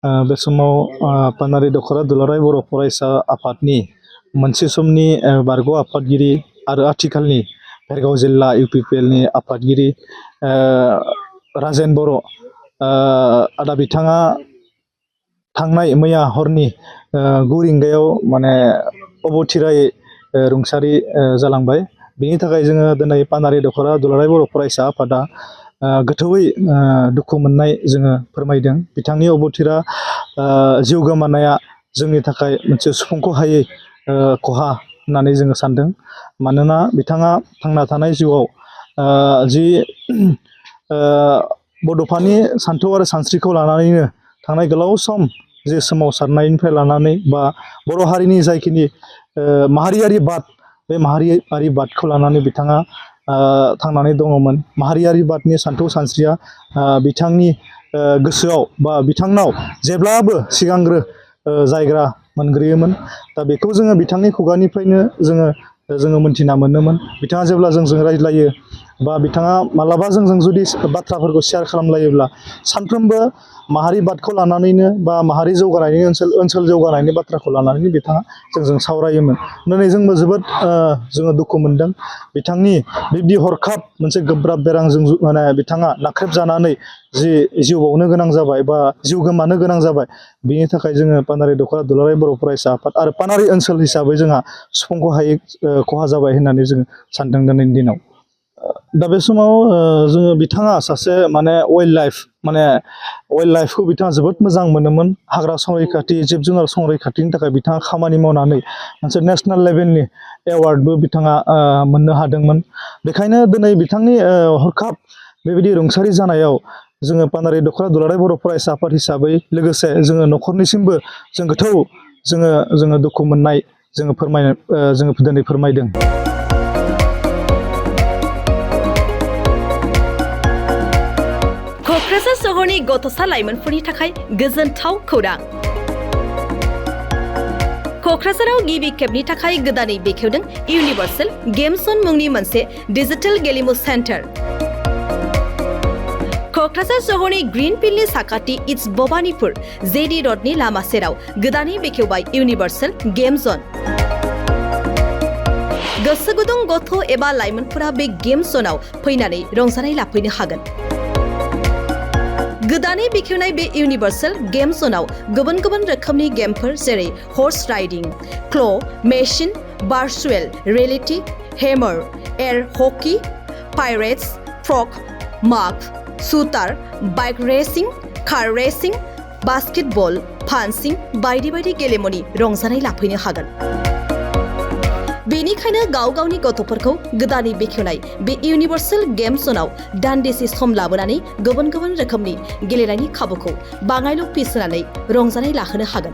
बे समाव पानारि दख'रा दुलाराय बर' फरायसा आफादनि मोनसे समनि बारग' आफादगिरि आरो आथिखालनि भेरगाव जिल्ला इउपिपिएलनि आफादगिरि राजेन बर' आदा बिथाङा थांनाय मैया हरनि 9 रिंगायाव माने अबथिरायै रुंसारि जालांबाय। बेनि थाखाय जोङो दिनै पानारि दख'रा दुलाराय बर' फरायसा आफादा गोथौयै दुखु मोननाय जोङो फोरमायदों। बिथांनि अबथिरा जिउ गोमानाया जोंनि थाखाय मोनसे सुफुंखौ हायै खहा होननानै जोङो सानदों। मानोना बिथाङा थांना थानाय जिउआव जि बड'फानि सान्थौ आरो सानस्रिखौ लानानैनो थांनाय गोलाव सम जे सोमावसारनायनिफ्राय लानानै बा बर' हारिनि जायखिनि माहारियारि बाद बे माहारियारि बादखौ लानानै बिथाङा थांनानै दङमोन। माहारियारि बादनि सान्थौ सानस्रिया बिथांनि गोसोआव बा बिथांनाव जेब्लाबो सिगांग्रो जायगा मोनग्रोयोमोन। दा बेखौ जोङो बिथांनि खुगानिफ्रायनो जोङो मोनथिना मोनोमोन। बिथाङा जेब्ला जोंजों रायज्लायो बा बिथाङा मालाबा जोंजों जुदि बाथ्राफोरखौ शेयार खालामलायोब्ला सानफ्रोमबो माहारि बादखौ लानानैनो बा माहारि जौगानायनि ओनसोल जौगानायनि बाथ्राखौ लानानैनो बिथाङा जोंजों सावरायोमोन। दिनै जोंबो जोबोद जोङो दुखु मोनदों। बिथांनि बिब्दि हरखाब मोनसे गोब्राब बेरामजों माने बिथाङा नाख्रेबजानानै जि जिउ बावनो गोनां जाबाय बा जिउ गोमानो गोनां जाबाय। बिनि थाखाय जोङो पानारि दख'रा दुलाराय बर' फरायसा आफाद आरो पानारि ओनसोल हिसाबै जोंहा सुफुंखौ हायै खहा जाबाय होननानै जोङो सानदों दिनैनि दिनाव। दा बे समाव जोङो बिथाङा सासे माने वाइल्ड लाइफखौ बिथाङा जोबोद मोजां मोनोमोन। हाग्रा संरैखाथि जिब जुनार संरैखाथिनि थाखाय बिथाङा खामानि मावनानै मोनसे नेसनेल लेभेलनि एवार्डबो बिथाङा मोननो हादोंमोन। बेखायनो दिनै बिथांनि हरखाब बेबायदि रुंसारि जानायाव जोङो पानारि दख'रा दुलाराय बर' फरायसा आफाद हिसाबै लोगोसे जोङो न'खरनिसिमबो जों गोथौ जोङो दुखु मोननाय जोङो दिनै फोरमायदों। क'क्राझार सहरनि गथ'सा लाइमोनफोरनि थाखाय गोजोनथाव खौरां। क'क्राझाराव गिबि खेबनि थाखाय गोदानै बेखेवदों इउनिभार्सेल गेम जन मुंनि मोनसे डिजिटेल गेलेमु सेन्टार। क'क्राझार सहरनि ग्रीन फिल्डनि साखाथि इट्स भबानिपुर जेडि रडनि लामा सेराव गोदानै बेखेवबाय इउनिभार्सेल गेम जन। गोसो गुदुं गथ' एबा लाइमोनफोरा बे गेम जनाव फैनानै रंजानाय लाफैनो हागोन। गोदानै बेखेवनाय बे इउनिभार्सेल गेम जनाव गुबुन गुबुन रोखोमनि गेमफोर जेरै horse riding, claw' machine, virtual reality, hammer, air hockey, pirates, frog, माग, shooter, bike racing, car racing, basketball, punching बायदि बायदि गेलेमुनि रंजानाय लाफैनो हागोन। बेनिखायनो गाव गावनि गथ'फोरखौ गोदानै बेखेवनाय बे इउनिभार्सेल गेम जनाव दान्दिसे सम लाबोनानै गुबुन गुबुन रोखोमनि गेलेनायनि खाबुखौ बाङायल' फिस होनानै रंजानाय लाहोनो हागोन।